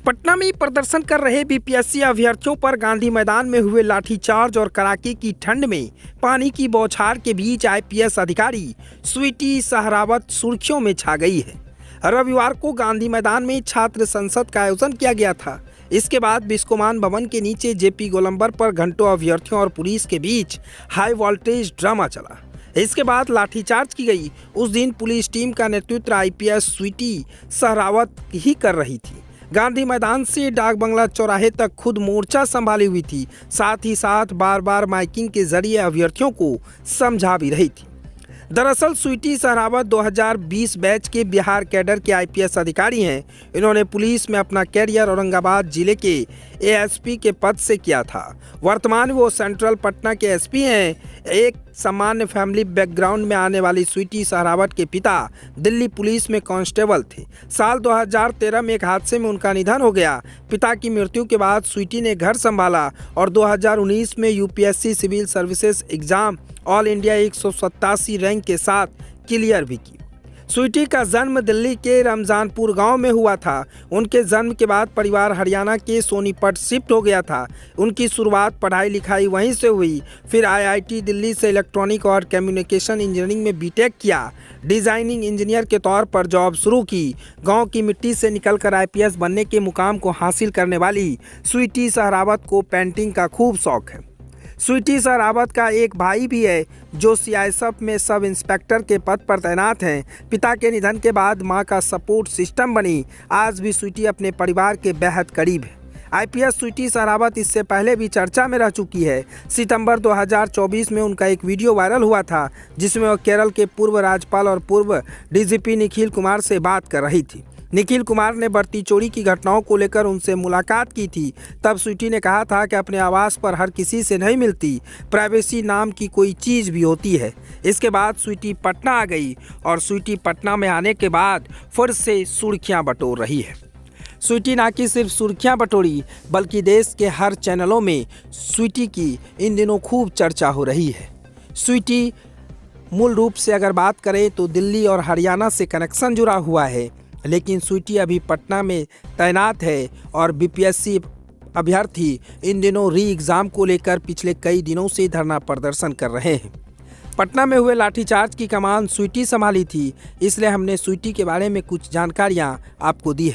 पटना में प्रदर्शन कर रहे बीपीएससी अभ्यर्थियों पर गांधी मैदान में हुए लाठीचार्ज और कड़ाके की ठंड में पानी की बौछार के बीच आईपीएस अधिकारी स्वीटी सहरावत सुर्खियों में छा गई है। रविवार को गांधी मैदान में छात्र संसद का आयोजन किया गया था। इसके बाद बिस्कोमान भवन के नीचे जेपी गोलंबर पर घंटों अभ्यर्थियों और पुलिस के बीच हाई वोल्टेज ड्रामा चला। इसके बाद लाठीचार्ज की गई। उस दिन पुलिस टीम का नेतृत्व आईपीएस स्वीटी सहरावत ही कर रही थी। गांधी मैदान से डाक बंगला चौराहे तक खुद मोर्चा संभाली हुई थी, साथ ही साथ बार बार माइकिंग के जरिए अभ्यर्थियों को समझा भी रही थी। दरअसल स्वीटी सहरावत 2020 बैच के बिहार कैडर के आईपीएस अधिकारी हैं। इन्होंने पुलिस में अपना कैरियर औरंगाबाद जिले के एएसपी के पद से किया था। वर्तमान वो सेंट्रल पटना के एसपी हैं। एक सामान्य फैमिली बैकग्राउंड में आने वाली स्वीटी सहरावत के पिता दिल्ली पुलिस में कांस्टेबल थे। साल 2013 में एक हादसे में उनका निधन हो गया। पिता की मृत्यु के बाद स्वीटी ने घर संभाला और 2019 में UPSC civil services exam all India 187 rank के साथ क्लियर भी की। स्वीटी का जन्म दिल्ली के रमजानपुर गांव में हुआ था। उनके जन्म के बाद परिवार हरियाणा के सोनीपत शिफ्ट हो गया था। उनकी शुरुआत पढ़ाई लिखाई वहीं से हुई। फिर आईआईटी दिल्ली से इलेक्ट्रॉनिक और कम्युनिकेशन इंजीनियरिंग में बीटेक किया। डिजाइनिंग इंजीनियर के तौर पर जॉब शुरू की। गांव की मिट्टी से निकलकर आईपीएस बनने के मुकाम को हासिल करने वाली स्वीटी सहरावत को पेंटिंग का खूब शौक है। स्वीटी सहरावत का एक भाई भी है जो सीआईएसएफ में सब इंस्पेक्टर के पद पर तैनात हैं। पिता के निधन के बाद मां का सपोर्ट सिस्टम बनी। आज भी स्वीटी अपने परिवार के बेहद करीब है। आईपीएस स्वीटी सहरावत इससे पहले भी चर्चा में रह चुकी है। सितंबर 2024 में उनका एक वीडियो वायरल हुआ था जिसमें वह केरल के पूर्व राज्यपाल और पूर्व डीजीपी निखिल कुमार से बात कर रही थी। निखिल कुमार ने बढ़ती चोरी की घटनाओं को लेकर उनसे मुलाकात की थी। तब स्वीटी ने कहा था कि अपने आवास पर हर किसी से नहीं मिलती, प्राइवेसी नाम की कोई चीज़ भी होती है। इसके बाद स्वीटी पटना आ गई और स्वीटी पटना में आने के बाद फिर से सुर्खियां बटोर रही है। स्वीटी ना कि सिर्फ सुर्खियां बटोरी बल्कि देश के हर चैनलों में स्वीटी की इन दिनों खूब चर्चा हो रही है। स्वीटी मूल रूप से अगर बात करें तो दिल्ली और हरियाणा से कनेक्शन जुड़ा हुआ है, लेकिन स्वीटी अभी पटना में तैनात है और बीपीएससी अभ्यर्थी इन दिनों री एग्ज़ाम को लेकर पिछले कई दिनों से धरना प्रदर्शन कर रहे हैं। पटना में हुए लाठीचार्ज की कमान स्वीटी संभाली थी, इसलिए हमने स्वीटी के बारे में कुछ जानकारियां आपको दी है।